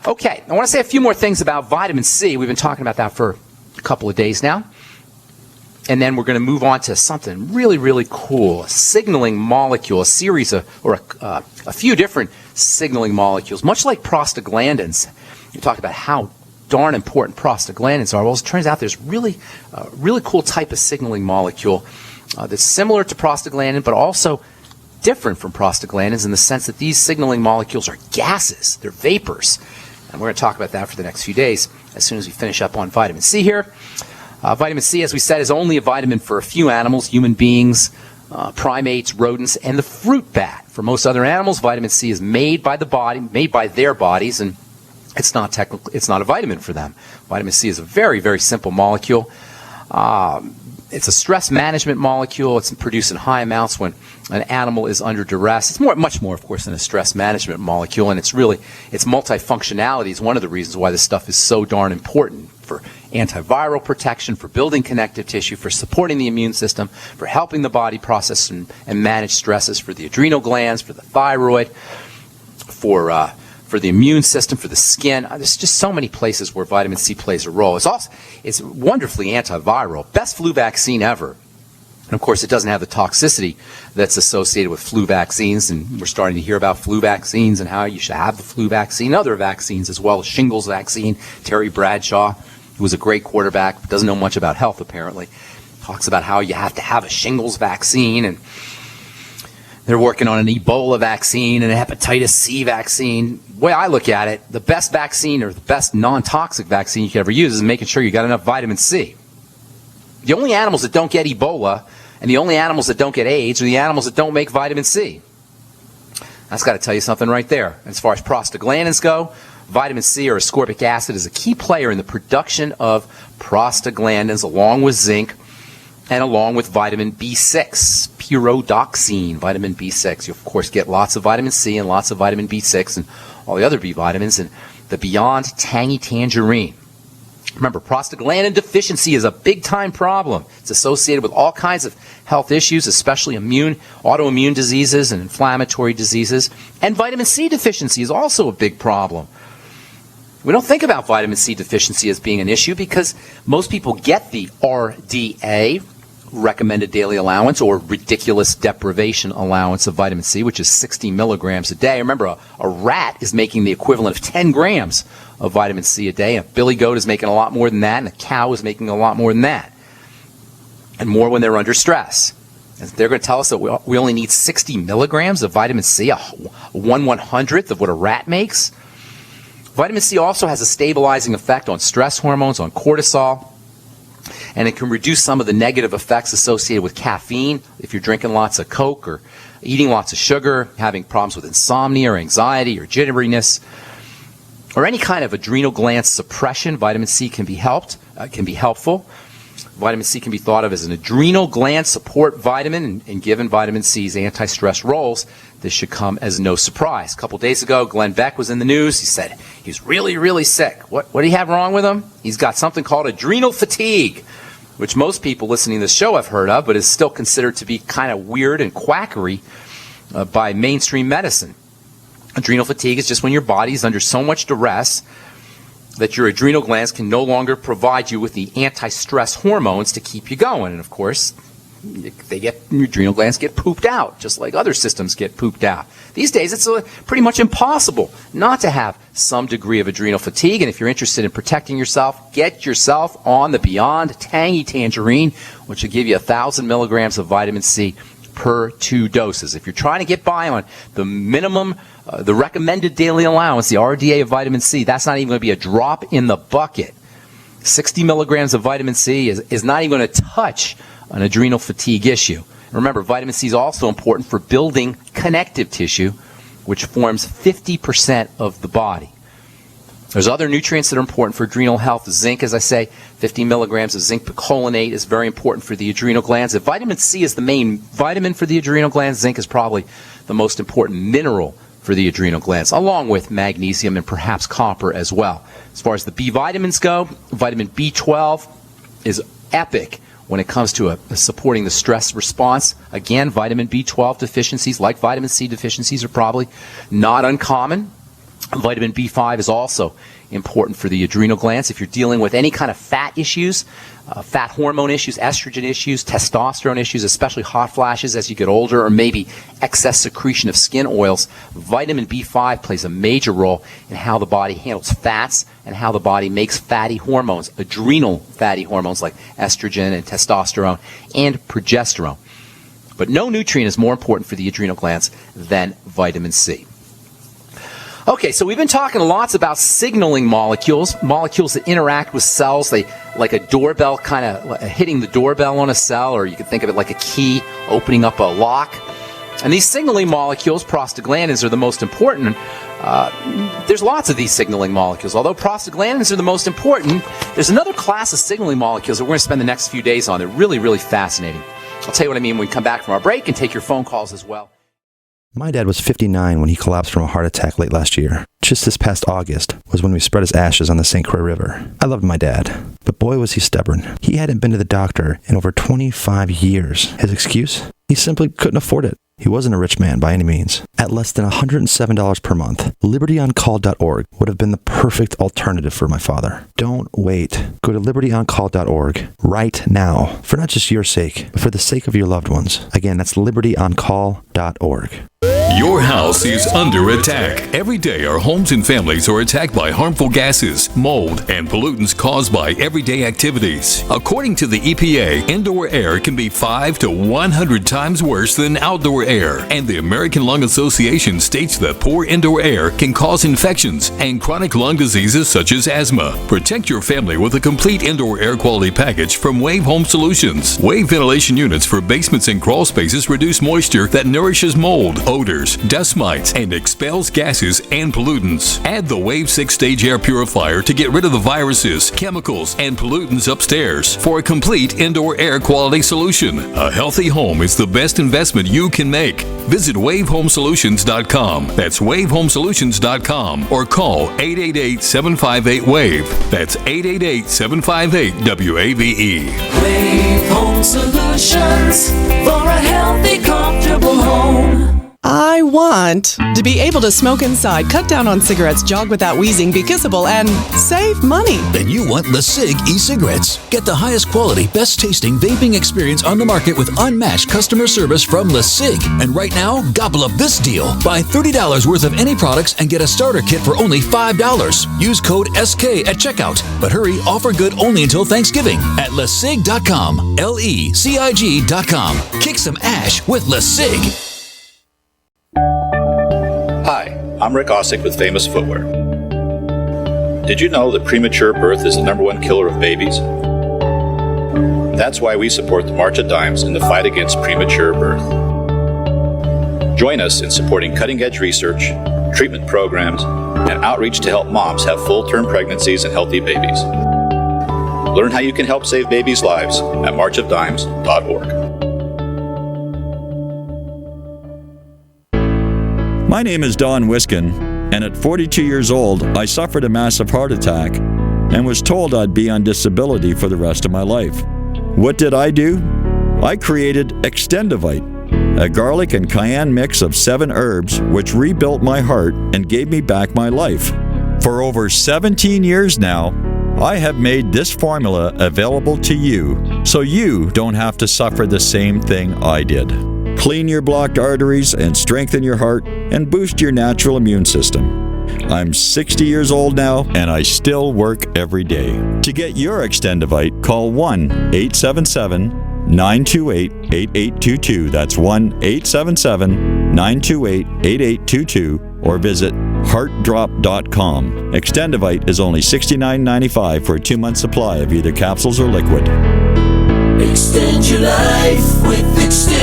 Okay, I want to say a few more things about vitamin C. We've been talking about that for a couple of days now. And then we're going to move on to something really, really cool, a signaling molecule, a series of, or a few different signaling molecules, much like prostaglandins. We talked about how darn important prostaglandins are. Well, it turns out there's really cool type of signaling molecule that's similar to prostaglandin, but also different from prostaglandins in the sense that these signaling molecules are gases. They're vapors. And we're going to talk about that for the next few days as soon as we finish up on vitamin C here. Vitamin C, as we said, is only a vitamin for a few animals, human beings, primates, rodents, and the fruit bat. For most other animals, vitamin C is made by the body, made by their bodies, and it's not a vitamin for them. Vitamin C is a very, very simple molecule. It's a stress management molecule. It's produced in high amounts when an animal is under duress. It's much more, of course, than a stress management molecule, and its multifunctionality is one of the reasons why this stuff is so darn important for antiviral protection, for building connective tissue, for supporting the immune system, for helping the body process and manage stresses, for the adrenal glands, for the thyroid, for the immune system, for the skin. There's just so many places where vitamin C plays a role. It's wonderfully antiviral. Best flu vaccine ever. And of course, it doesn't have the toxicity that's associated with flu vaccines. And we're starting to hear about flu vaccines and how you should have the flu vaccine, other vaccines as well as shingles vaccine. Terry Bradshaw, who was a great quarterback, but doesn't know much about health apparently, talks about how you have to have a shingles vaccine, and they're working on an Ebola vaccine and a hepatitis C vaccine. The way I look at it, the best vaccine or the best non-toxic vaccine you can ever use is making sure you got enough vitamin C. The only animals that don't get Ebola and the only animals that don't get AIDS are the animals that don't make vitamin C. That's got to tell you something right there. As far as prostaglandins go, vitamin C or ascorbic acid is a key player in the production of prostaglandins along with zinc and along with vitamin B6, pyridoxine, vitamin B6. You, of course, get lots of vitamin C and lots of vitamin B6 and all the other B vitamins in the Beyond Tangy Tangerine. Remember, prostaglandin deficiency is a big-time problem. It's associated with all kinds of health issues, especially autoimmune diseases and inflammatory diseases. And vitamin C deficiency is also a big problem. We don't think about vitamin C deficiency as being an issue because most people get the RDA, recommended daily allowance, or ridiculous deprivation allowance of vitamin C, which is 60 milligrams a day. Remember, a rat is making the equivalent of 10 grams of vitamin C a day. A billy goat is making a lot more than that, and a cow is making a lot more than that, and more when they're under stress. And they're going to tell us that we only need 60 milligrams of vitamin C, a 1/100th of what a rat makes. Vitamin C also has a stabilizing effect on stress hormones, on cortisol, and it can reduce some of the negative effects associated with caffeine. If you're drinking lots of Coke or eating lots of sugar, having problems with insomnia or anxiety or jitteriness, or any kind of adrenal gland suppression, vitamin C can be helpful. Vitamin C can be thought of as an adrenal gland support vitamin, and given vitamin C's anti-stress roles, this should come as no surprise. A couple days ago, Glenn Beck was in the news. He said he's really, really sick. What do you have wrong with him? He's got something called adrenal fatigue, which most people listening to this show have heard of, but is still considered to be kind of weird and quackery by mainstream medicine. Adrenal fatigue is just when your body is under so much duress that your adrenal glands can no longer provide you with the anti-stress hormones to keep you going. And of course, your adrenal glands get pooped out, just like other systems get pooped out. These days, it's pretty much impossible not to have some degree of adrenal fatigue. And if you're interested in protecting yourself, get yourself on the Beyond Tangy Tangerine, which will give you 1,000 milligrams of vitamin C per 2 doses. If you're trying to get by on the minimum, the recommended daily allowance, the RDA of vitamin C, that's not even going to be a drop in the bucket. 60 milligrams of vitamin C is not even going to touch an adrenal fatigue issue. Remember, vitamin C is also important for building connective tissue, which forms 50% of the body. There's other nutrients that are important for adrenal health. Zinc, as I say, 50 milligrams of zinc picolinate is very important for the adrenal glands. If vitamin C is the main vitamin for the adrenal glands, zinc is probably the most important mineral for the adrenal glands, along with magnesium and perhaps copper as well. As far as the B vitamins go, vitamin B12 is epic when it comes to supporting the stress response. Again, vitamin B12 deficiencies, like vitamin C deficiencies, are probably not uncommon. Vitamin B5 is also important for the adrenal glands. If you're dealing with any kind of fat issues, fat hormone issues, estrogen issues, testosterone issues, especially hot flashes as you get older, or maybe excess secretion of skin oils, vitamin B5 plays a major role in how the body handles fats and how the body makes fatty hormones, adrenal fatty hormones like estrogen and testosterone and progesterone. But no nutrient is more important for the adrenal glands than vitamin C. Okay, so we've been talking lots about signaling molecules that interact with cells. They like a doorbell, kind of hitting the doorbell on a cell, or you could think of it like a key opening up a lock. And these signaling molecules, prostaglandins, are the most important. There's lots of these signaling molecules. Although prostaglandins are the most important, there's another class of signaling molecules that we're going to spend the next few days on. They're really, really fascinating. I'll tell you what I mean when we come back from our break and take your phone calls as well. My dad was 59 when he collapsed from a heart attack late last year. Just this past August was when we spread his ashes on the St. Croix River. I loved my dad, but boy was he stubborn. He hadn't been to the doctor in over 25 years. His excuse? He simply couldn't afford it. He wasn't a rich man by any means. At less than $107 per month, libertyoncall.org would have been the perfect alternative for my father. Don't wait. Go to libertyoncall.org right now, for not just your sake, but for the sake of your loved ones. Again, that's libertyoncall.org. Your house is under attack. Every day, our homes and families are attacked by harmful gases, mold, and pollutants caused by everyday activities. According to the EPA, indoor air can be 5 to 100 times worse than outdoor air. And the American Lung Association states that poor indoor air can cause infections and chronic lung diseases such as asthma. Protect your family with a complete indoor air quality package from Wave Home Solutions. Wave ventilation units for basements and crawl spaces reduce moisture that nourishes mold, odors, dust mites, and expels gases and pollutants. Add the Wave 6-stage air purifier to get rid of the viruses, chemicals, and pollutants upstairs for a complete indoor air quality solution. A healthy home is the best investment you can make. Visit wavehomesolutions.com. That's wavehomesolutions.com, or call 888-758-WAVE. That's 888-758-WAVE. Wave Home Solutions for a healthy, comfortable home. I want to be able to smoke inside, cut down on cigarettes, jog without wheezing, be kissable, and save money. Then you want LeSig e-cigarettes. Get the highest quality, best tasting vaping experience on the market with unmatched customer service from LeSig. And right now, gobble up this deal. Buy $30 worth of any products and get a starter kit for only $5. Use code SK at checkout. But hurry, offer good only until Thanksgiving at LeSig.com. LECIG.com. Kick some ash with LeSig. Hi, I'm Rick Ossick with Famous Footwear. Did you know that premature birth is the #1 killer of babies? That's why we support the March of Dimes in the fight against premature birth. Join us in supporting cutting-edge research, treatment programs, and outreach to help moms have full-term pregnancies and healthy babies. Learn how you can help save babies' lives at marchofdimes.org. My name is Don Wiskin, and at 42 years old, I suffered a massive heart attack and was told I'd be on disability for the rest of my life. What did I do? I created Extendivite, a garlic and cayenne mix of 7 herbs which rebuilt my heart and gave me back my life. For over 17 years now, I have made this formula available to you so you don't have to suffer the same thing I did. Clean your blocked arteries and strengthen your heart and boost your natural immune system. I'm 60 years old now and I still work every day. To get your Extendivite, call 1-877-928-8822. That's 1-877-928-8822 or visit heartdrop.com. Extendivite is only $69.95 for a 2-month supply of either capsules or liquid. Extend your life with Extendovite.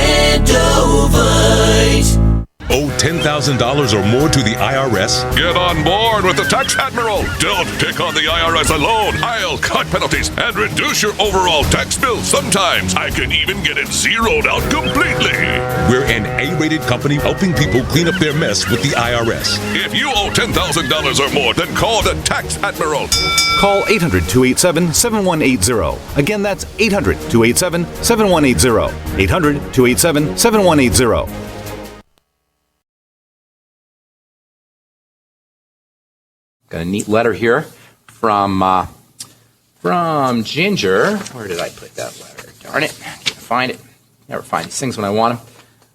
Owe $10,000 or more to the IRS? Get on board with the Tax Admiral. Don't pick on the IRS alone. I'll cut penalties and reduce your overall tax bill. Sometimes I can even get it zeroed out completely. We're an A-rated company helping people clean up their mess with the IRS. If you owe $10,000 or more, then call the Tax Admiral. Call 800-287-7180. Again, that's 800-287-7180. 800-287-7180. Got a neat letter here from Ginger. Where did I put that letter? Darn it. Can't find it. Never find these things when I want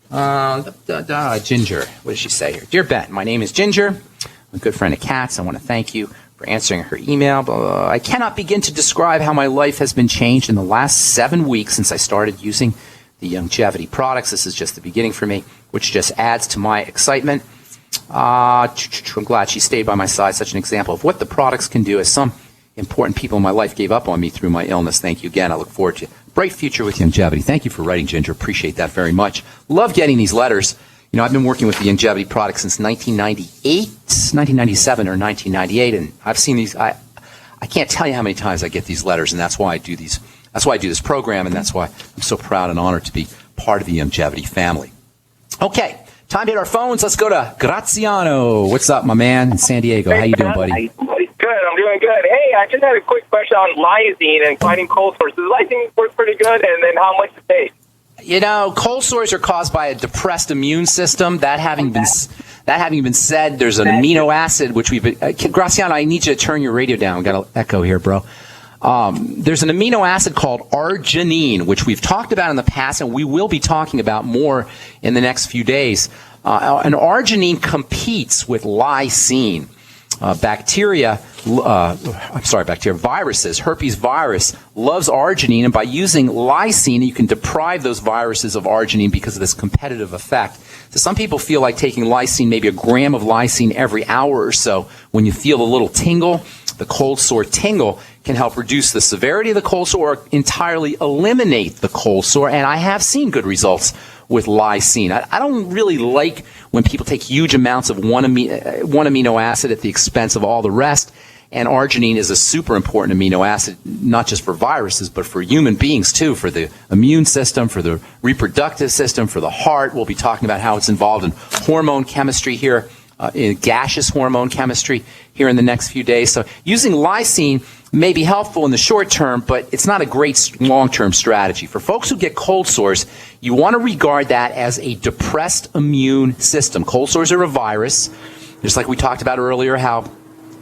them. Ginger. What does she say here? Dear Ben, my name is Ginger. I'm a good friend of Kat's. I want to thank you for answering her email. Blah, blah, blah. I cannot begin to describe how my life has been changed in the last 7 weeks since I started using the Youngevity products. This is just the beginning for me, which just adds to my excitement. I'm glad she stayed by my side. Such an example of what the products can do, as some important people in my life gave up on me through my illness. Thank you again. I look forward to a bright future with Youngevity. Thank you for writing, Ginger. Appreciate that very much. Love getting these letters. You know, I've been working with the Youngevity products since 1997 or 1998, and I've seen these. I can't tell you how many times I get these letters, and that's why I do these. That's why I do this program, and that's why I'm so proud and honored to be part of the Youngevity family. Okay. Time to hit our phones. Let's go to Gratsiano. What's up, my man, in San Diego? How you doing, buddy? Good. I'm doing good. Hey, I just had a quick question on lysine and fighting cold sores. Does lysine work pretty good, and then how much it takes? You know, cold sores are caused by a depressed immune system. That having been said, there's an amino acid which we've been, Graziano, I need you to turn your radio down. We got an echo here, bro. There's an amino acid called arginine, which we've talked about in the past, and we will be talking about more in the next few days. And arginine competes with lysine. Viruses, herpes virus loves arginine, and by using lysine, you can deprive those viruses of arginine because of this competitive effect. So some people feel like taking lysine, maybe a gram of lysine every hour or so. When you feel a little tingle, the cold sore tingle can help reduce the severity of the cold sore or entirely eliminate the cold sore, and I have seen good results with lysine. I don't really like when people take huge amounts of one amino acid at the expense of all the rest, and arginine is a super important amino acid, not just for viruses, but for human beings too, for the immune system, for the reproductive system, for the heart. We'll be talking about how it's involved in hormone chemistry here, in gaseous hormone chemistry here in the next few days. So using lysine may be helpful in the short term, but it's not a great long-term strategy. For folks who get cold sores, you want to regard that as a depressed immune system. Cold sores are a virus, just like we talked about earlier, how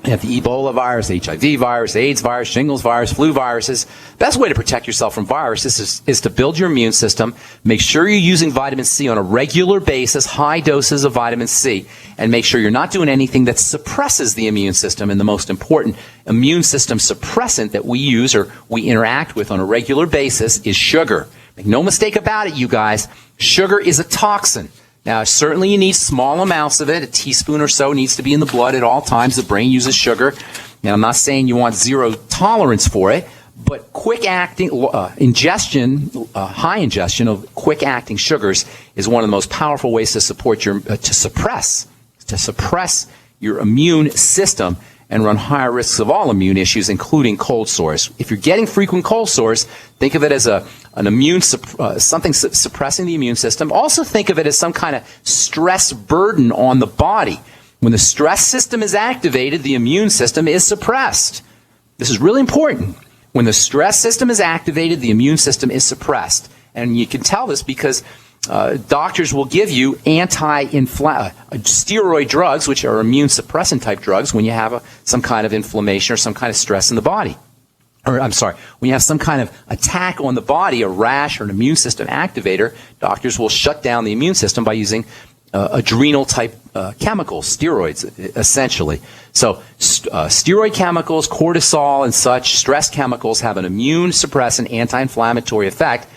you have the Ebola virus, HIV virus, AIDS virus, shingles virus, flu viruses. Best way to protect yourself from viruses is to build your immune system. Make sure you're using vitamin C on a regular basis, high doses of vitamin C, and make sure you're not doing anything that suppresses the immune system. And the most important immune system suppressant that we use or we interact with on a regular basis is sugar. Make no mistake about it, you guys. Sugar is a toxin. Now, certainly you need small amounts of it. A teaspoon or so needs to be in the blood at all times. The brain uses sugar. Now, I'm not saying you want zero tolerance for it, but quick-acting ingestion, high ingestion of quick-acting sugars is one of the most powerful ways to support your to suppress your immune system and run higher risks of all immune issues, including cold sores. If you're getting frequent cold sores, think of it as an immune something suppressing the immune system. Also think of it as some kind of stress burden on the body. When the stress system is activated, the immune system is suppressed. This is really important. When the stress system is activated, the immune system is suppressed. And you can tell this because doctors will give you steroid drugs, which are immune suppressant type drugs, when you have some kind of inflammation or some kind of stress in the body. Or, I'm sorry, when you have some kind of attack on the body, a rash or an immune system activator, doctors will shut down the immune system by using adrenal type chemicals, steroids, essentially. So steroid chemicals, cortisol and such, stress chemicals have an immune suppressant, anti-inflammatory effect,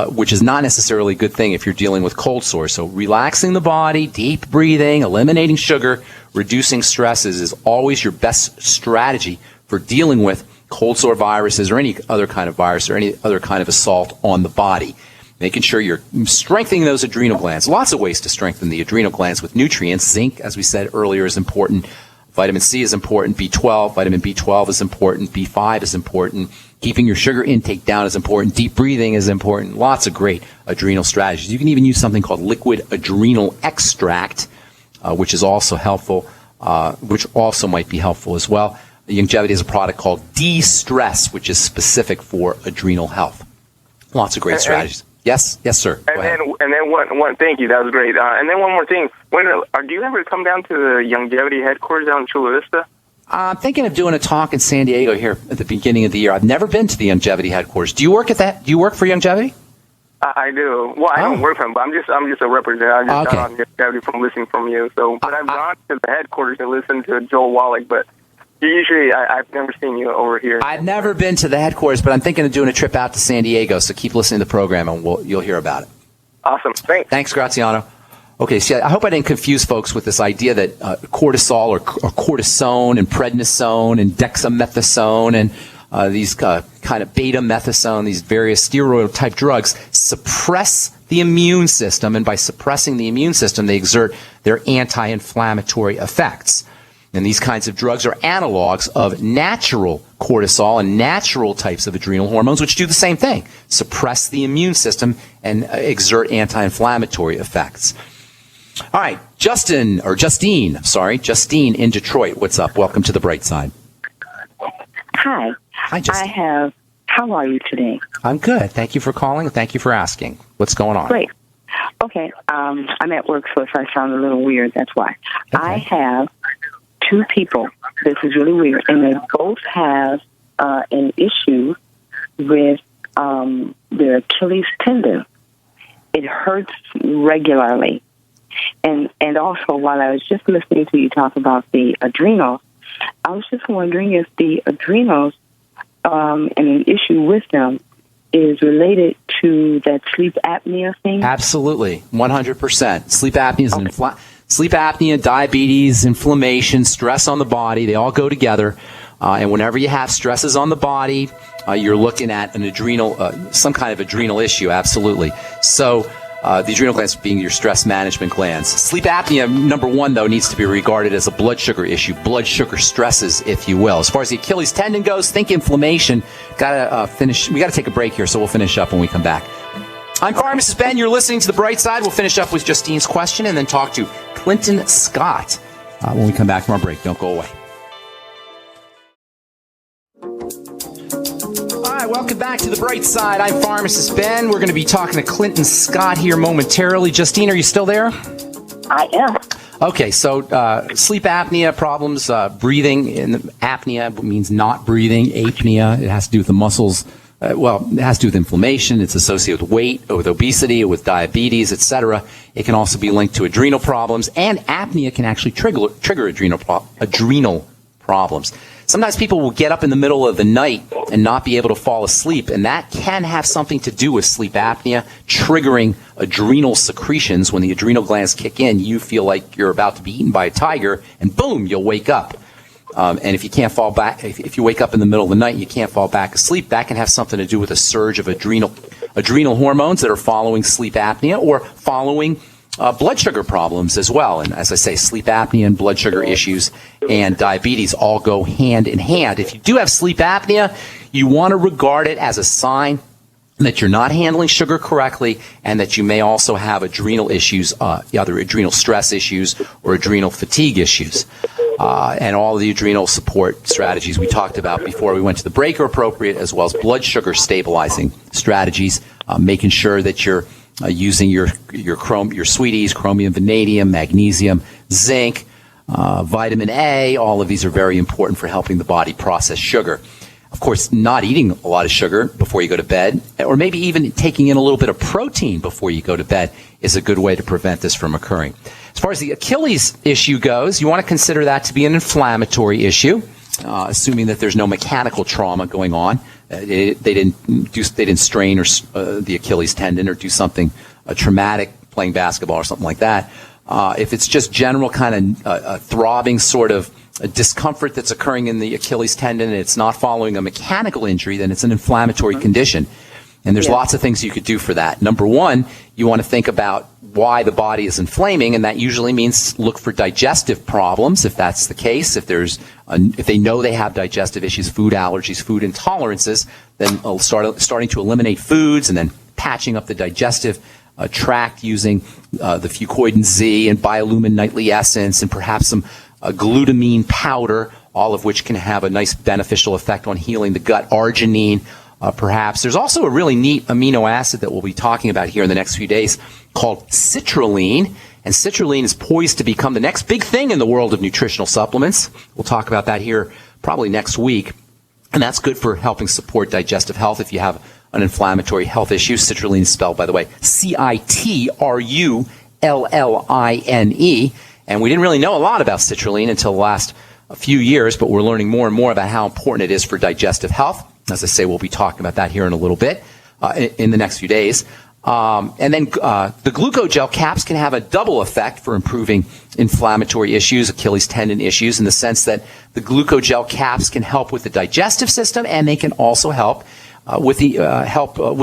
which is not necessarily a good thing if you're dealing with cold sores. So relaxing the body, deep breathing, eliminating sugar, reducing stresses is always your best strategy for dealing with cold sore viruses or any other kind of virus or any other kind of assault on the body. Making sure you're strengthening those adrenal glands. Lots of ways to strengthen the adrenal glands with nutrients. Zinc, as we said earlier, is important. Vitamin C is important. B12, vitamin B12 is important. B5 is important. Keeping your sugar intake down is important. Deep breathing is important. Lots of great adrenal strategies. You can even use something called liquid adrenal extract, which is also helpful, which also might be helpful as well. Youngevity has a product called De-Stress, which is specific for adrenal health. Lots of great strategies. Yes, sir. And then one. Thank you. That was great. And then one more thing. Do you ever come down to the Youngevity headquarters out in Chula Vista? I'm thinking of doing a talk in San Diego here at the beginning of the year. I've never been to the Youngevity headquarters. Do you work at that? Do you work for Youngevity? I do. Well, I don't work for them, but I'm just a representative. I just got on Youngevity from listening from you. So, but I've gone to the headquarters and listened to Joel Wallach, but usually I've never seen you over here. I've never been to the headquarters, but I'm thinking of doing a trip out to San Diego. So keep listening to the program, and you'll hear about it. Awesome. Thanks. Thanks, Gratsiano. Okay, so I hope I didn't confuse folks with this idea that cortisol or cortisone and prednisone and dexamethasone and these kind of beta-methasone, these various steroid-type drugs, suppress the immune system, and by suppressing the immune system, they exert their anti-inflammatory effects. And these kinds of drugs are analogs of natural cortisol and natural types of adrenal hormones, which do the same thing, suppress the immune system and exert anti-inflammatory effects. All right, Justine in Detroit. What's up? Welcome to the bright side. Hi. Hi, Justine. How are you today? I'm good. Thank you for calling. Thank you for asking. What's going on? Great. Okay. I'm at work, so if I sound a little weird, that's why. Okay. I have two people. This is really weird, and they both have an issue with their Achilles tendon. It hurts regularly. And also, while I was just listening to you talk about the adrenals, I was just wondering if the adrenals and an issue with them is related to that sleep apnea thing? Absolutely, 100%. Sleep apnea is sleep apnea, diabetes, inflammation, stress on the body, they all go together. And whenever you have stresses on the body, you're looking at an adrenal, some kind of adrenal issue, absolutely. So the adrenal glands being your stress management glands. Sleep apnea, number one, though, needs to be regarded as a blood sugar issue, blood sugar stresses, if you will. As far as the Achilles tendon goes, think inflammation. We got to take a break here, so we'll finish up when we come back. I'm Pharmacist Ben. You're listening to The Bright Side. We'll finish up with Justine's question and then talk to Clinton Scott when we come back from our break. Don't go away. Welcome back to The Bright Side. I'm Pharmacist Ben. We're going to be talking to Clinton Scott here momentarily. Justine, are you still there? I am. Okay, so sleep apnea problems, breathing, and apnea means not breathing. Apnea, it has to do with the muscles. It has to do with inflammation. It's associated with weight, with obesity, with diabetes, etc. It can also be linked to adrenal problems, and apnea can actually trigger adrenal problems. Sometimes people will get up in the middle of the night and not be able to fall asleep, and that can have something to do with sleep apnea, triggering adrenal secretions. When the adrenal glands kick in, you feel like you're about to be eaten by a tiger, and boom, you'll wake up. And if you can't fall back, if you wake up in the middle of the night and you can't fall back asleep, that can have something to do with a surge of adrenal hormones that are following sleep apnea or following blood sugar problems as well. And as I say, sleep apnea and blood sugar issues and diabetes all go hand in hand. If you do have sleep apnea, you want to regard it as a sign that you're not handling sugar correctly and that you may also have adrenal issues, either adrenal stress issues or adrenal fatigue issues. And all of the adrenal support strategies we talked about before we went to the break are appropriate, as well as blood sugar stabilizing strategies, making sure that you're using your sweeties, chromium, vanadium, magnesium, zinc, vitamin A. All of these are very important for helping the body process sugar. Of course, not eating a lot of sugar before you go to bed, or maybe even taking in a little bit of protein before you go to bed, is a good way to prevent this from occurring. As far as the Achilles issue goes, you want to consider that to be an inflammatory issue, assuming that there's no mechanical trauma going on. They didn't strain the Achilles tendon or do something traumatic, playing basketball or something like that. If it's just general kind of throbbing sort of discomfort that's occurring in the Achilles tendon and it's not following a mechanical injury, then it's an inflammatory condition. And there's lots of things you could do for that. Number one, you want to think about why the body is inflaming, and that usually means look for digestive problems if that's the case. If they know they have digestive issues, food allergies, food intolerances, then starting to eliminate foods and then patching up the digestive tract using the Fucoidan Z and Biolumin Nightly Essence and perhaps some glutamine powder, all of which can have a nice beneficial effect on healing the gut. Arginine, perhaps. There's also a really neat amino acid that we'll be talking about here in the next few days called citrulline, And citrulline is poised to become the next big thing in the world of nutritional supplements. We'll talk about that here probably next week. And that's good for helping support digestive health if you have an inflammatory health issue. Citrulline is spelled, by the way, Citrullline. And we didn't really know a lot about citrulline until the last few years, but we're learning more and more about how important it is for digestive health. As I say, we'll be talking about that here in a little bit, in the next few days. And then the glucogel caps can have a double effect for improving inflammatory issues, Achilles tendon issues, in the sense that the glucogel caps can help with the digestive system, and they can also help with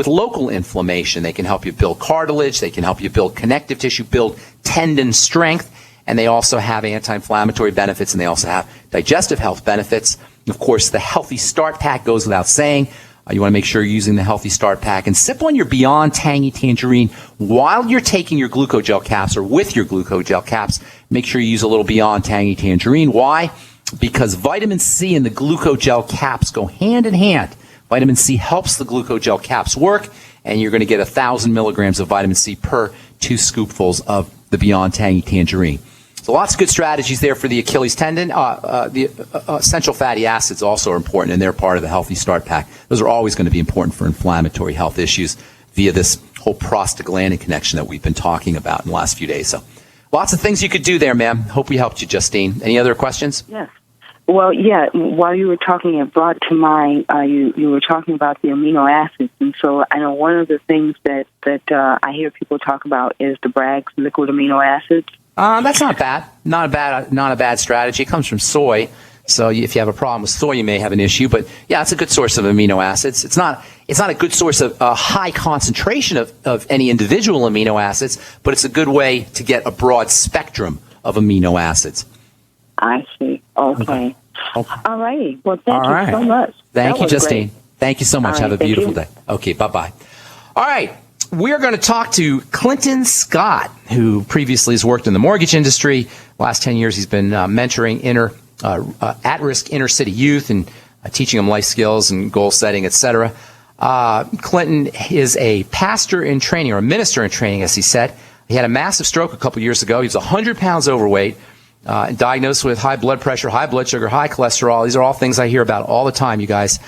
local inflammation. They can help you build cartilage. They can help you build connective tissue, build tendon strength, and they also have anti-inflammatory benefits, and they also have digestive health benefits. Of course, the Healthy Start Pack goes without saying. You want to make sure you're using the Healthy Start Pack and sip on your Beyond Tangy Tangerine while you're taking your glucogel caps or with your glucogel caps. Make sure you use a little Beyond Tangy Tangerine. Why? Because vitamin C and the glucogel caps go hand in hand. Vitamin C helps the glucogel caps work, and you're going to get 1,000 milligrams of vitamin C per 2 scoopfuls of the Beyond Tangy Tangerine. So lots of good strategies there for the Achilles tendon. The essential fatty acids also are important, and they're part of the Healthy Start Pack. Those are always going to be important for inflammatory health issues via this whole prostaglandin connection that we've been talking about in the last few days. So lots of things you could do there, ma'am. Hope we helped you, Justine. Any other questions? Yes. Well, yeah, while you were talking, it brought to mind, you were talking about the amino acids. And so I know one of the things that I hear people talk about is the Bragg's liquid amino acids. That's not bad. Not a bad strategy. It comes from soy. So if you have a problem with soy, you may have an issue. But yeah, it's a good source of amino acids. It's not a good source of a high concentration of any individual amino acids, but it's a good way to get a broad spectrum of amino acids. I see. Okay. All righty. Well, thank you so much. Thank you, Justine. Great. Thank you so much. Have a beautiful day. Okay, bye-bye. All right. We're going to talk to Clinton Scott, who previously has worked in the mortgage industry. The last 10 years, he's been mentoring at-risk inner-city youth and teaching them life skills and goal setting, etc. Clinton is a pastor in training, or a minister in training, as he said. He had a massive stroke a couple years ago. He was 100 pounds overweight, and diagnosed with high blood pressure, high blood sugar, high cholesterol. These are all things I hear about all the time, you guys.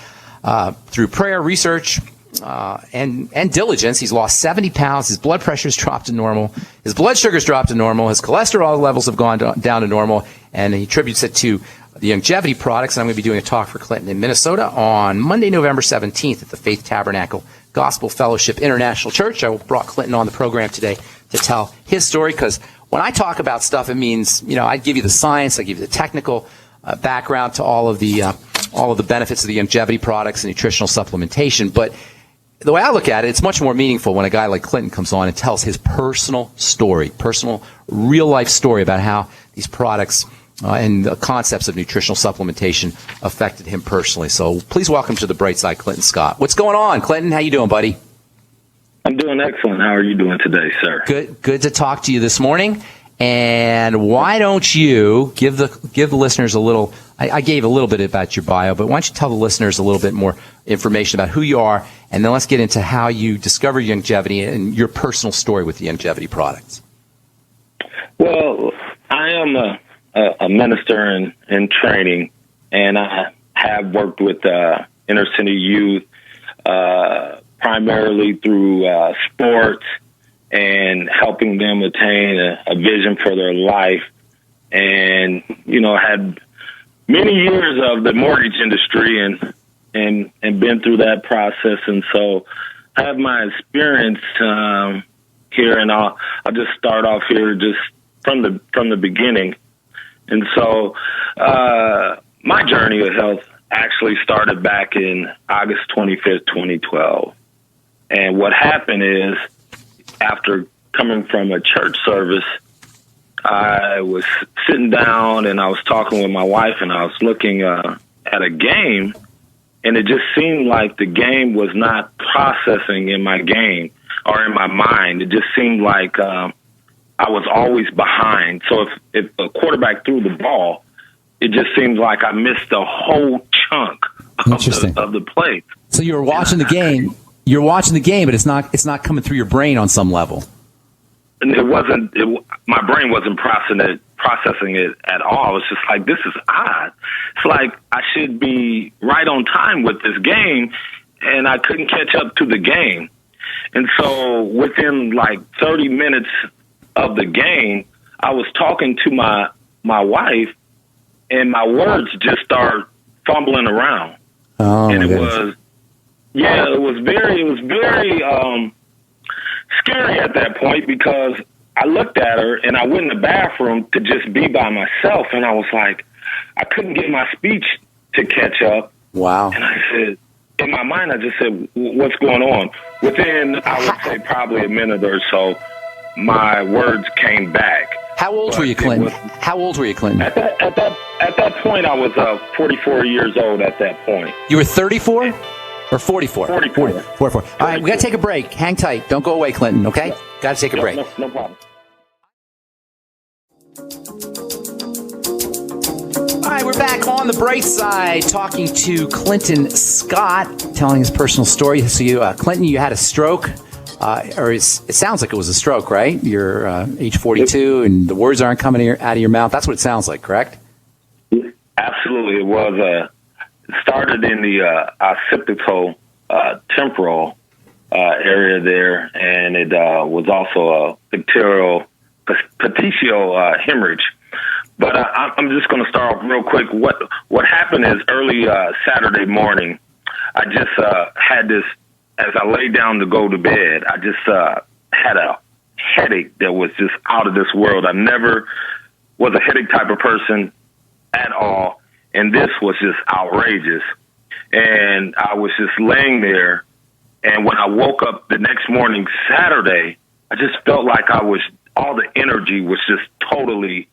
Through prayer, research, and diligence, he's lost 70 pounds. His blood pressure's dropped to normal. His blood sugar's dropped to normal. His cholesterol levels have gone down to normal. And he attributes it to the Youngevity products. And I'm going to be doing a talk for Clinton in Minnesota on Monday, November 17th at the Faith Tabernacle Gospel Fellowship International Church. I brought Clinton on the program today to tell his story, because when I talk about stuff, it means, I give you the science, I give you the technical background to all of the benefits of the Youngevity products and nutritional supplementation. But the way I look at it, it's much more meaningful when a guy like Clinton comes on and tells his personal story, personal, real-life story about how these products and the concepts of nutritional supplementation affected him personally. So please welcome to the bright side, Clinton Scott. What's going on, Clinton? How you doing, buddy? I'm doing excellent. How are you doing today, sir? Good to talk to you this morning. And why don't you give the listeners a little, I gave a little bit about your bio, but why don't you tell the listeners a little bit more information about who you are, and then let's get into how you discovered Youngevity and your personal story with the Youngevity products. Well, I am a minister in training, and I have worked with inner city youth, primarily through sports and helping them attain a vision for their life. And, had many years of the mortgage industry and been through that process. And so I have my experience here, and I'll just start off here just from the beginning. And so my journey of health actually started back in August 25th, 2012. And what happened is, after coming from a church service, I was sitting down and I was talking with my wife, and I was looking at a game, and it just seemed like the game was not processing in my game or in my mind. It just seemed like I was always behind. So if a quarterback threw the ball, it just seemed like I missed a whole chunk of the play. So you were watching the game. You're watching the game, but it's not coming through your brain on some level. it wasn't. My brain wasn't processing it at all. It's just like, this is odd. It's like I should be right on time with this game, and I couldn't catch up to the game. And so within like 30 minutes of the game, I was talking to my wife, and my words just started fumbling around. Oh, and it was very scary at that point, because I looked at her and I went in the bathroom to just be by myself, and I was like, I couldn't get my speech to catch up. Wow. And I said, in my mind, I just said, what's going on? Within, I would say, probably a minute or so, my words came back. How old were you, Clinton? How old were you, Clinton? At that point, I was 44 years old at that point. You were 34 or 44? 44. 44. All right, we got to take a break. Hang tight. Don't go away, Clinton, okay? Got to take a break. No problem. All right, we're back on the bright side talking to Clinton Scott, telling his personal story. So, Clinton, you had a stroke, or it sounds like it was a stroke, right? You're age 42, and the words aren't coming out of your mouth. That's what it sounds like, correct? Absolutely. It was. It started in the occipital temporal area there, and it was also a petechial hemorrhage. But I'm just going to start off real quick. What happened is early Saturday morning, I just had this, as I laid down to go to bed, I just had a headache that was just out of this world. I never was a headache type of person at all, and this was just outrageous. And I was just laying there, and when I woke up the next morning, Saturday, I just felt like all the energy was just totally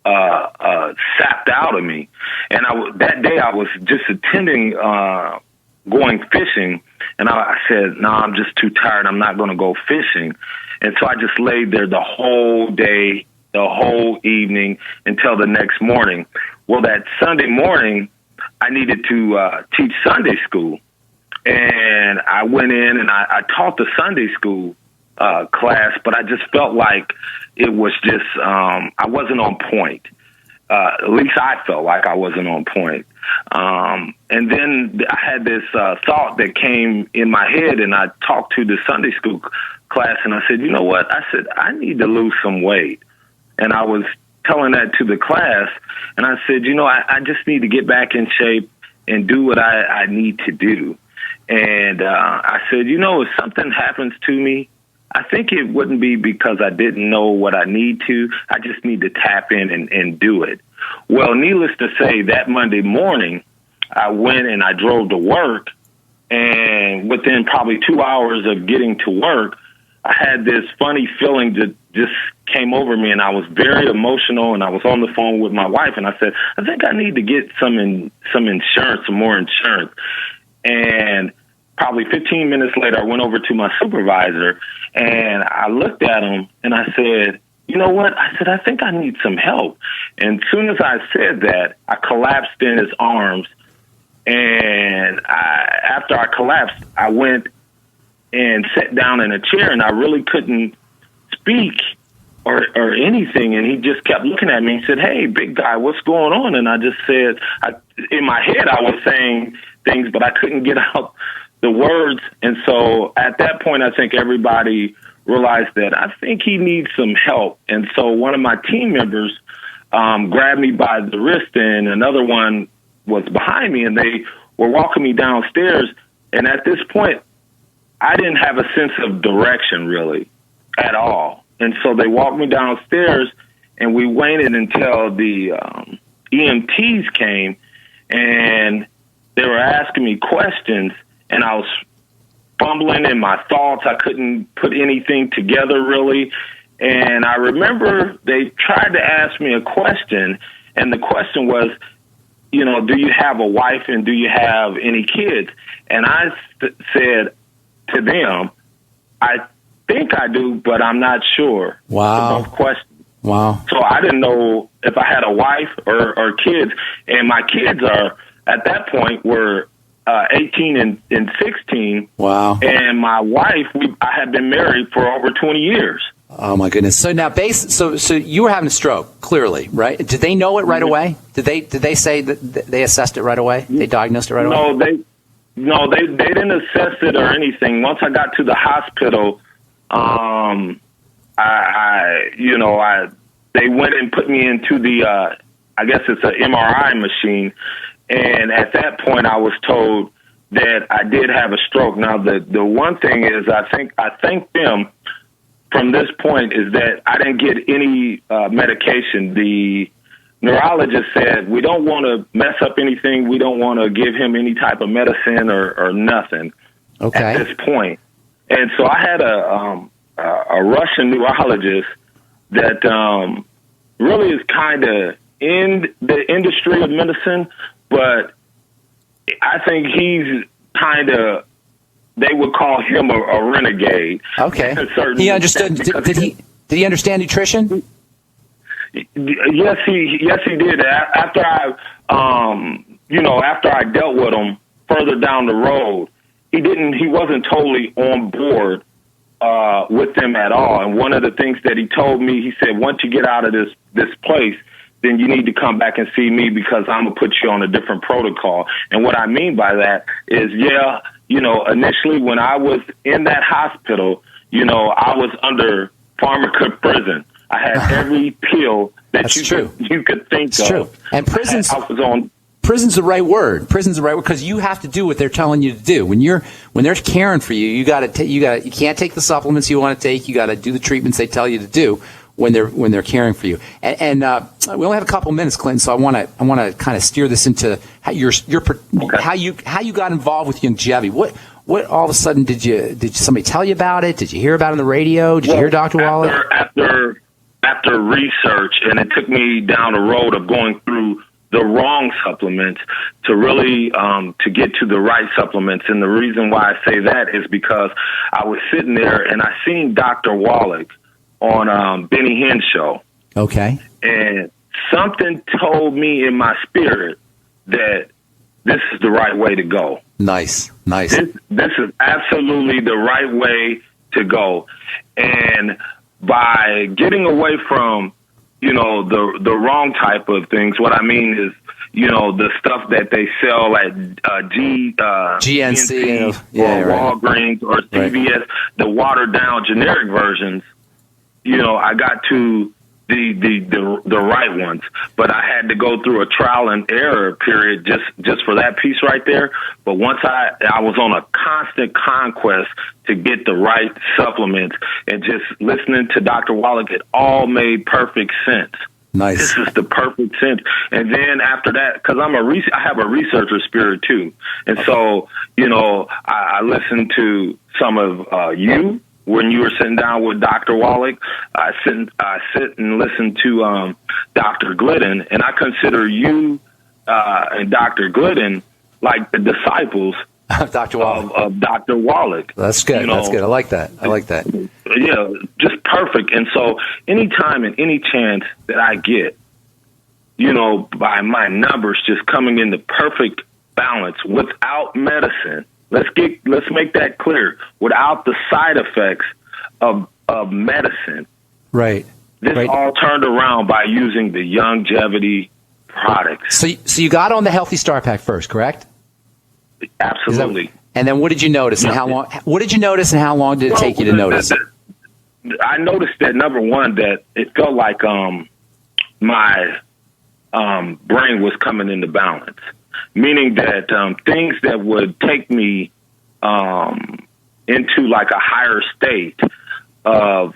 sapped out of me. And that day I was just attending going fishing, and I said, no, I'm just too tired. I'm not going to go fishing. And so I just laid there the whole day, the whole evening, until the next morning. Well, that Sunday morning, I needed to teach Sunday school. And I went in and I taught the Sunday school class, but I just felt like it was just, I wasn't on point. At least I felt like I wasn't on point. And then I had this thought that came in my head, and I talked to the Sunday school class, and I said, you know what? I said, I need to lose some weight. And I was telling that to the class, and I said, I just need to get back in shape and do what I need to do. And I said, if something happens to me, I think it wouldn't be because I didn't know what I need to. I just need to tap in and do it. Well, needless to say, that Monday morning, I went and I drove to work, and within probably 2 hours of getting to work, I had this funny feeling that just came over me, and I was very emotional, and I was on the phone with my wife, and I said, I think I need to get some insurance, some more insurance. And probably 15 minutes later, I went over to my supervisor, and I looked at him, and I said, you know what? I said, I think I need some help. And as soon as I said that, I collapsed in his arms, and after I collapsed, I went and sat down in a chair, and I really couldn't speak or anything. And he just kept looking at me and said, hey, big guy, what's going on? And I just said, in my head, I was saying things, but I couldn't get out the words. And so at that point, I think everybody realized that I think he needs some help. And so one of my team members grabbed me by the wrist, and another one was behind me, and they were walking me downstairs. And at this point, I didn't have a sense of direction really at all. And so they walked me downstairs, and we waited until the EMTs came, and they were asking me questions, and I was fumbling in my thoughts. I couldn't put anything together really. And I remember they tried to ask me a question, and the question was, do you have a wife and do you have any kids? And I said to them, I think I do, but I'm not sure. Wow. Both questions. Wow. So I didn't know if I had a wife or kids. And my kids at that point, were 18 and 16. Wow. And my wife, I had been married for over 20 years. Oh my goodness! So now, so you were having a stroke, clearly, right? Did they know it right away? Did they say that they assessed it right away? They diagnosed it right away? No, they didn't assess it or anything. Once I got to the hospital, they went and put me into the, I guess it's an MRI machine, and at that point I was told that I did have a stroke. Now the one thing is, I thank them. From this point is that I didn't get any medication. The neurologist said, we don't want to mess up anything. We don't want to give him any type of medicine or nothing at this point. And so I had a Russian neurologist that really is kind of in the industry of medicine, but I think he's kind of, they would call him a renegade. Okay. He understood. Did he understand nutrition? Yes, he did. After I dealt with him further down the road, he wasn't totally on board with them at all. And one of the things that he told me, he said, once you get out of this place, then you need to come back and see me because I'm going to put you on a different protocol. And what I mean by that is, initially when I was in that hospital, I was under pharmacist prison. I had every pill that you could think of. True. And prison's the right word. Prison's the right word because you have to do what they're telling you to do. When they're caring for you, you can't take the supplements you want to take. You got to do the treatments they tell you to do when they're caring for you. And we only have a couple minutes, Clinton, so I want to kind of steer this into how you got involved with Youngevity. What all of a sudden did somebody tell you about it? Did you hear about it on the radio? Did you hear Dr. Wallach? After research, and it took me down the road of going through the wrong supplements to really to get to the right supplements. And the reason why I say that is because I was sitting there and I seen Dr. Wallach on Benny Hinn's show. Okay. And something told me in my spirit that this is the right way to go. Nice. This is absolutely the right way to go. And by getting away from, the wrong type of things, what I mean is, the stuff that they sell at GNC or Walgreens or CVS, the watered down generic versions, I got to the right ones, but I had to go through a trial and error period just for that piece right there. But once I was on a constant conquest to get the right supplements, and just listening to Dr. Wallach, it all made perfect sense. Nice. This is the perfect sense. And then after that, because I have a researcher spirit too, and so I listened to some of you. When you were sitting down with Dr. Wallach, I sit and listen to Dr. Glidden, and I consider you and Dr. Glidden like the disciples Dr. Wallach. Of Dr. Wallach. That's good. That's good. I like that. Yeah, just perfect. And so anytime and any chance that I get, by my numbers just coming in the perfect balance without medicine, let's make that clear. Without the side effects of medicine, right? This all turned around by using the Youngevity products. So you got on the Healthy Start Pack first, correct? Absolutely. And then what did you notice, and how long? What did you notice, and how long did it take you to notice? I noticed that number one, that it felt like my brain was coming into balance. Meaning that things that would take me into like a higher state of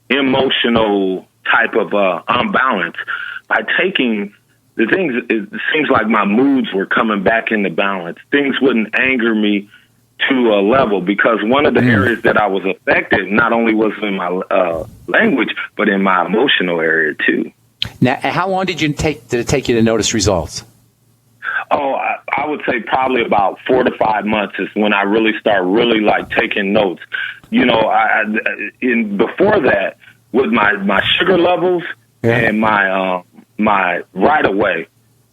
emotional type of unbalance, by taking the things, it seems like my moods were coming back into balance. Things wouldn't anger me to a level, because one of the areas that I was affected not only was in my language, but in my emotional area too. Now, how long did it take you to notice results? Oh, I would say probably about 4 to 5 months is when I really start like taking notes. Before that, with my sugar levels and my right away,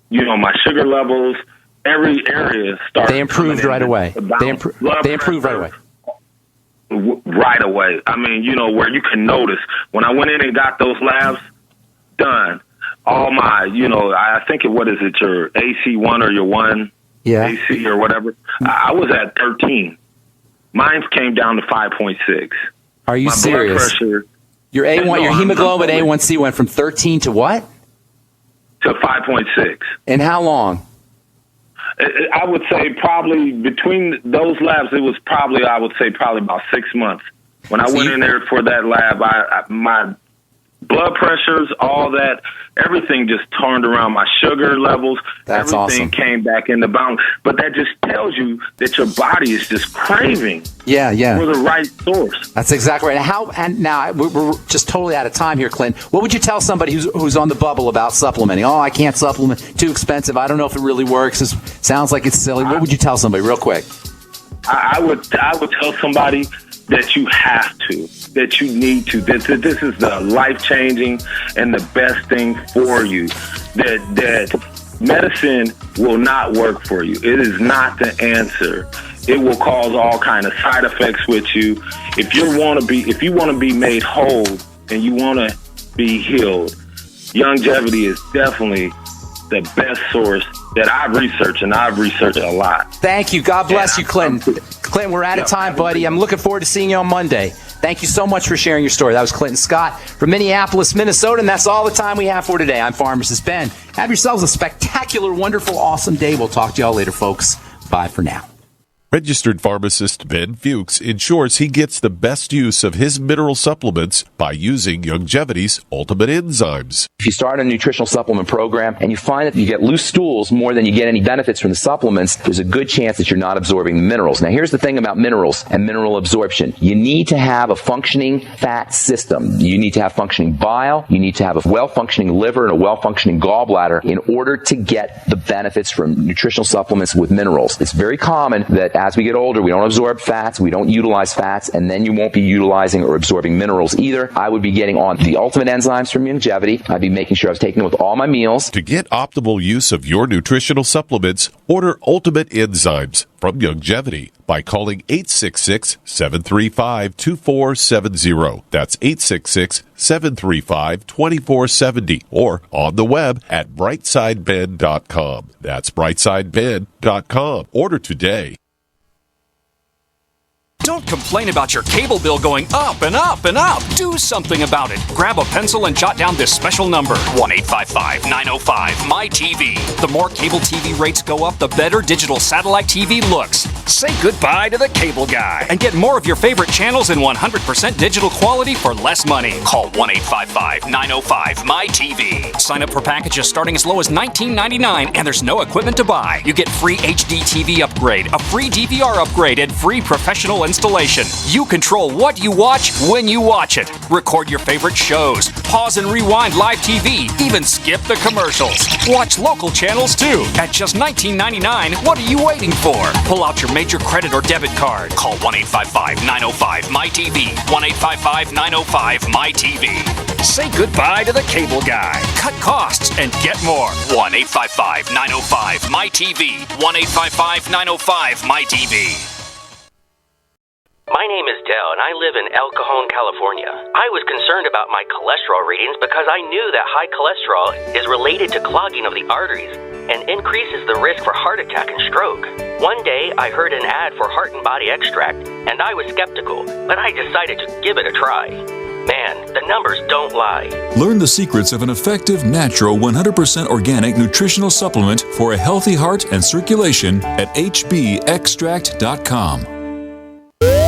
my sugar levels, every area started. They improved right away. They improved right away. right away. I mean, where you can notice. When I went in and got those labs done, all my, I think what is it, your AC1 or your 1 AC or whatever, I was at 13. Mine came down to 5.6. Are you serious? Your A1, your hemoglobin A1C went from 13 to what? To 5.6. In how long? I would say probably between those labs, it was probably about 6 months. When I went in there for that lab, my blood pressures, all that, everything just turned around. My sugar levels, everything came back into balance. But that just tells you that your body is just craving for the right source. That's exactly right. And now we're just totally out of time here, Clint. What would you tell somebody who's on the bubble about supplementing? Oh, I can't supplement, too expensive. I don't know if it really works. It sounds like it's silly. What would you tell somebody real quick? I would tell somebody that you have to, that you need to. This is the life-changing and the best thing for you. That medicine will not work for you. It is not the answer. It will cause all kind of side effects with you. If you want to be made whole and you want to be healed, Youngevity is definitely the best source that I've researched, and I've researched a lot. Thank you. God bless you, Clinton. Clinton, we're out of time, buddy. I'm looking forward to seeing you on Monday. Thank you so much for sharing your story. That was Clinton Scott from Minneapolis, Minnesota, and that's all the time we have for today. I'm Pharmacist Ben. Have yourselves a spectacular, wonderful, awesome day. We'll talk to y'all later, folks. Bye for now. Registered pharmacist Ben Fuchs ensures he gets the best use of his mineral supplements by using Youngevity's ultimate enzymes. If you start a nutritional supplement program and you find that you get loose stools more than you get any benefits from the supplements, there's a good chance that you're not absorbing the minerals. Now, here's the thing about minerals and mineral absorption. You need to have a functioning fat system. You need to have functioning bile. You need to have a well-functioning liver and a well-functioning gallbladder in order to get the benefits from nutritional supplements with minerals. It's very common that as we get older, we don't absorb fats, we don't utilize fats, and then you won't be utilizing or absorbing minerals either. I would be getting on the ultimate enzymes from Youngevity. I'd be making sure I was taking them with all my meals. To get optimal use of your nutritional supplements, order Ultimate Enzymes from Youngevity by calling 866-735-2470. That's 866-735-2470 or on the web at brightsideben.com. That's brightsideben.com. Order today. Don't complain about your cable bill going up and up and up. Do something about it. Grab a pencil and jot down this special number, 1-855-905-MY-TV. The more cable TV rates go up, the better digital satellite TV looks. Say goodbye to the cable guy and get more of your favorite channels in 100% digital quality for less money. Call 1-855-905-MY-TV. Sign up for packages starting as low as $19.99 and there's no equipment to buy. You get free HD TV upgrade, a free DVR upgrade, and free professional installation. You control what you watch when you watch it. Record your favorite shows, pause and rewind live TV, even skip the commercials. Watch local channels too. At just $19.99, what are you waiting for? Pull out your major credit or debit card. Call 1-855-905-MY-TV. 1-855-905-MY-TV. Say goodbye to the cable guy. Cut costs and get more. 1-855-905-MY-TV. 1-855-905-MY-TV. My name is Dell, and I live in El Cajon, California. I was concerned about my cholesterol readings because I knew that high cholesterol is related to clogging of the arteries and increases the risk for heart attack and stroke. One day, I heard an ad for Heart and Body Extract, and I was skeptical, but I decided to give it a try. Man, the numbers don't lie. Learn the secrets of an effective, natural, 100% organic nutritional supplement for a healthy heart and circulation at hbextract.com.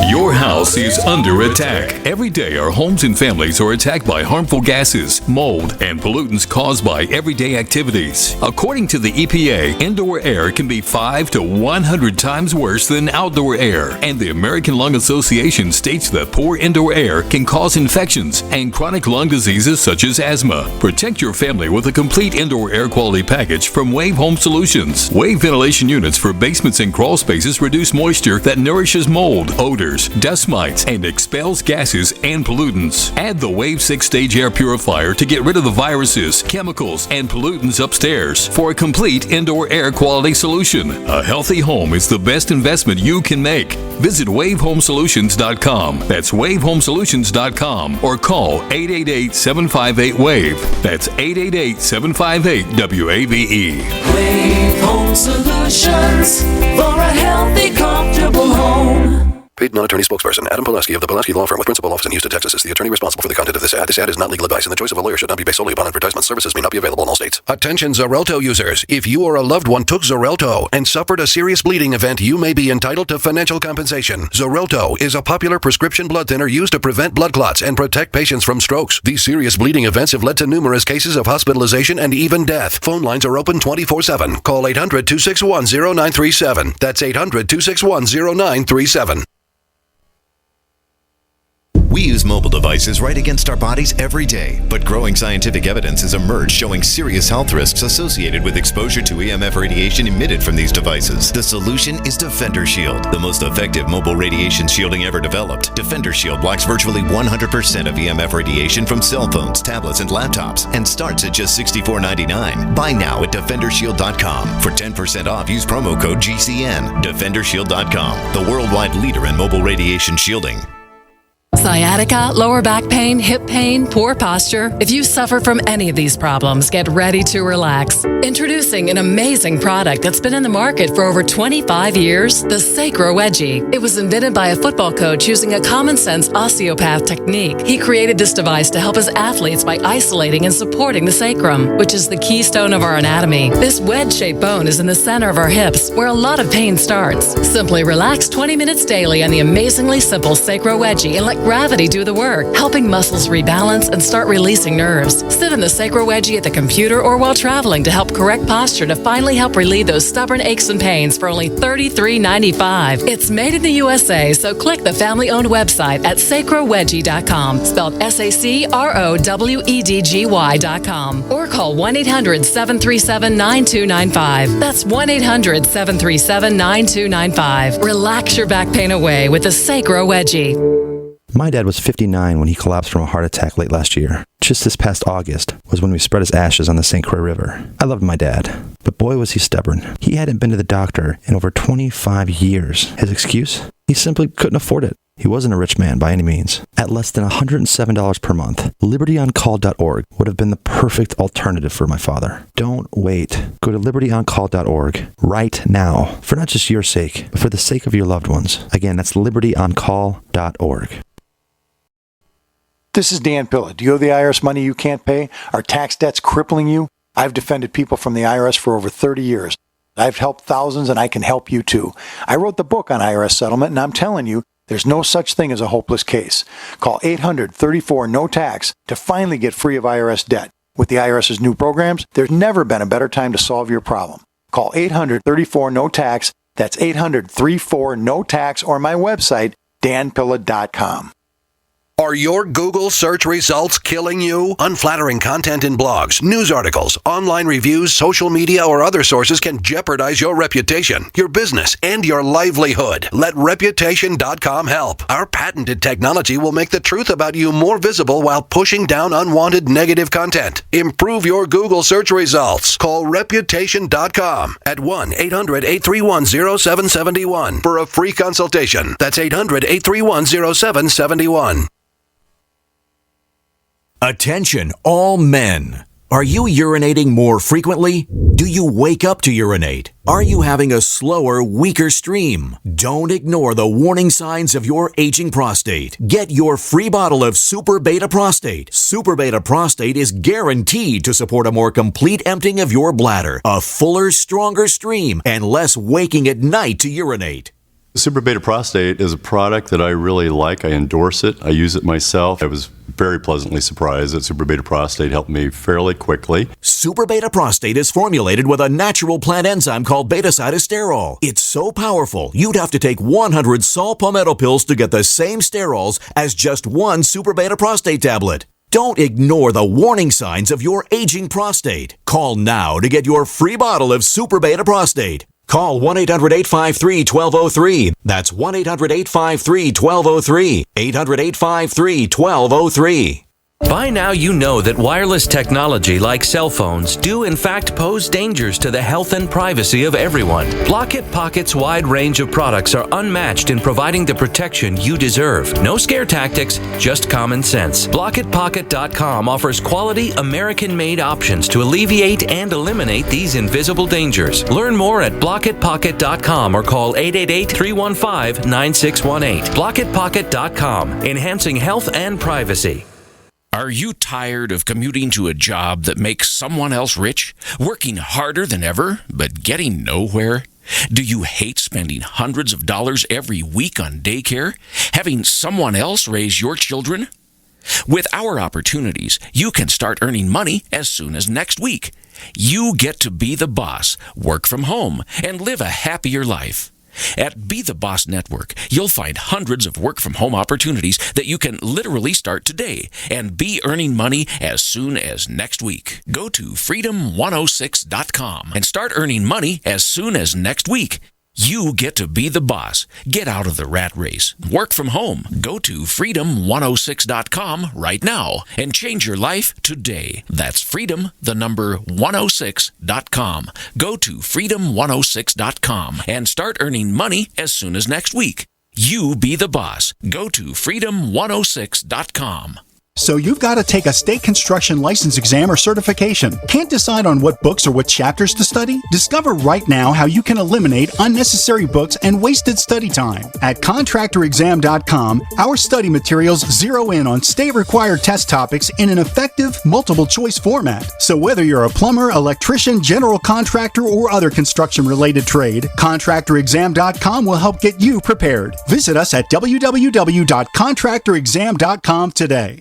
Your house is under attack. Every day, our homes and families are attacked by harmful gases, mold, and pollutants caused by everyday activities. According to the EPA, indoor air can be 5 to 100 times worse than outdoor air. And the American Lung Association states that poor indoor air can cause infections and chronic lung diseases such as asthma. Protect your family with a complete indoor air quality package from Wave Home Solutions. Wave ventilation units for basements and crawl spaces reduce moisture that nourishes mold, odors, odors, dust mites, and expels gases and pollutants. Add the Wave 6-stage air purifier to get rid of the viruses, chemicals, and pollutants upstairs for a complete indoor air quality solution. A healthy home is the best investment you can make. Visit wavehomesolutions.com. That's wavehomesolutions.com or call 888-758-WAVE. That's 888-758-WAVE. Wave Home Solutions for a healthy, comfortable home. Paid non-attorney spokesperson Adam Pulaski of the Pulaski Law Firm with principal office in Houston, Texas is the attorney responsible for the content of this ad. This ad is not legal advice, and the choice of a lawyer should not be based solely upon advertisement. Services may not be available in all states. Attention Xarelto users. If you or a loved one took Xarelto and suffered a serious bleeding event, you may be entitled to financial compensation. Xarelto is a popular prescription blood thinner used to prevent blood clots and protect patients from strokes. These serious bleeding events have led to numerous cases of hospitalization and even death. Phone lines are open 24/7. Call 800-261-0937. That's 800-261-0937. We use mobile devices right against our bodies every day, but growing scientific evidence has emerged showing serious health risks associated with exposure to EMF radiation emitted from these devices. The solution is Defender Shield, the most effective mobile radiation shielding ever developed. Defender Shield blocks virtually 100% of EMF radiation from cell phones, tablets, and laptops, and starts at just $64.99. Buy now at DefenderShield.com. For 10% off, use promo code GCN. DefenderShield.com, the worldwide leader in mobile radiation shielding. Sciatica, lower back pain, hip pain, poor posture. If you suffer from any of these problems, get ready to relax. Introducing an amazing product that's been in the market for over 25 years, the Sacro Wedgie. It was invented by a football coach using a common sense osteopath technique. He created this device to help his athletes by isolating and supporting the sacrum, which is the keystone of our anatomy. This wedge-shaped bone is in the center of our hips, where a lot of pain starts. Simply relax 20 minutes daily on the amazingly simple Sacro Wedgie and let gravity do the work, helping muscles rebalance and start releasing nerves. Sit in the Sacro Wedgie at the computer or while traveling to help correct posture to finally help relieve those stubborn aches and pains for only $33.95. It's made in the USA, so click the family-owned website at sacrowedgie.com, spelled SACROWEDGY.com, or call 1-800-737-9295. That's 1-800-737-9295. Relax your back pain away with the Sacro Wedgie. My dad was 59 when he collapsed from a heart attack late last year. Just this past August was when we spread his ashes on the St. Croix River. I loved my dad, but boy was he stubborn. He hadn't been to the doctor in over 25 years. His excuse? He simply couldn't afford it. He wasn't a rich man by any means. At less than $107 per month, libertyoncall.org would have been the perfect alternative for my father. Don't wait. Go to libertyoncall.org right now, for not just your sake, but for the sake of your loved ones. Again, that's libertyoncall.org. This is Dan Pilla. Do you owe the IRS money you can't pay? Are tax debts crippling you? I've defended people from the IRS for over 30 years. I've helped thousands, and I can help you too. I wrote the book on IRS settlement, and I'm telling you, there's no such thing as a hopeless case. Call 800-34-NO-TAX to finally get free of IRS debt. With the IRS's new programs, there's never been a better time to solve your problem. Call 800-34-NO-TAX. That's 800-34-NO-TAX, or my website, danpilla.com. Are your Google search results killing you? Unflattering content in blogs, news articles, online reviews, social media, or other sources can jeopardize your reputation, your business, and your livelihood. Let Reputation.com help. Our patented technology will make the truth about you more visible while pushing down unwanted negative content. Improve your Google search results. Call Reputation.com at 1-800-831-0771 for a free consultation. That's 800-831-0771. Attention, all men. Are you urinating more frequently? Do you wake up to urinate? Are you having a slower, weaker stream? Don't ignore the warning signs of your aging prostate. Get your free bottle of Super Beta Prostate. Super Beta Prostate is guaranteed to support a more complete emptying of your bladder, a fuller, stronger stream, and less waking at night to urinate. Super Beta Prostate is a product that I really like. I endorse it. I use it myself. I was very pleasantly surprised that Super Beta Prostate helped me fairly quickly. Super Beta Prostate is formulated with a natural plant enzyme called beta-cytosterol. It's so powerful, you'd have to take 100 saw palmetto pills to get the same sterols as just one Super Beta Prostate tablet. Don't ignore the warning signs of your aging prostate. Call now to get your free bottle of Super Beta Prostate. Call 1-800-853-1203. That's 1-800-853-1203. 800-853-1203. By now you know that wireless technology like cell phones do in fact pose dangers to the health and privacy of everyone. Blockit Pocket's wide range of products are unmatched in providing the protection you deserve. No scare tactics, just common sense. BlockitPocket.com offers quality American-made options to alleviate and eliminate these invisible dangers. Learn more at BlockitPocket.com or call 888-315-9618. BlockitPocket.com, enhancing health and privacy. Are you tired of commuting to a job that makes someone else rich? Working harder than ever, but getting nowhere? Do you hate spending hundreds of dollars every week on daycare? Having someone else raise your children? With our opportunities, you can start earning money as soon as next week. You get to be the boss, work from home, and live a happier life. At Be the Boss Network, you'll find hundreds of work-from-home opportunities that you can literally start today and be earning money as soon as next week. Go to freedom106.com and start earning money as soon as next week. You get to be the boss. Get out of the rat race. Work from home. Go to freedom106.com right now and change your life today. That's freedom, the number 106.com. Go to freedom106.com and start earning money as soon as next week. You be the boss. Go to freedom106.com. So you've got to take a state construction license exam or certification. Can't decide on what books or what chapters to study? Discover right now how you can eliminate unnecessary books and wasted study time. At contractorexam.com, our study materials zero in on state-required test topics in an effective, multiple-choice format. So whether you're a plumber, electrician, general contractor, or other construction-related trade, contractorexam.com will help get you prepared. Visit us at www.contractorexam.com today.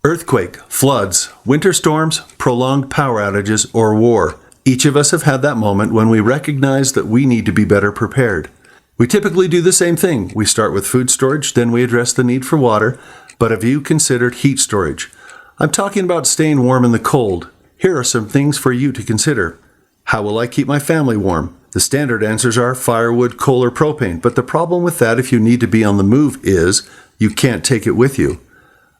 Earthquake, floods, winter storms, prolonged power outages, or war. Each of us have had that moment when we recognize that we need to be better prepared. We typically do the same thing. We start with food storage, then we address the need for water. But have you considered heat storage? I'm talking about staying warm in the cold. Here are some things for you to consider. How will I keep my family warm? The standard answers are firewood, coal, or propane. But the problem with that if you need to be on the move is you can't take it with you.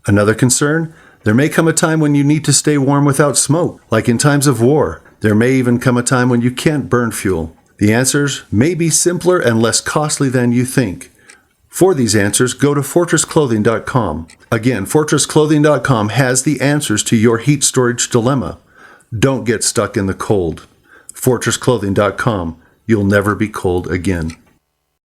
Another concern, there may come a time when you need to stay warm without smoke, like in times of war. There may even come a time when you can't burn fuel. The answers may be simpler and less costly than you think. For these answers, go to fortressclothing.com. Again, fortressclothing.com has the answers to your heat storage dilemma. Don't get stuck in the cold. fortressclothing.com. You'll never be cold again.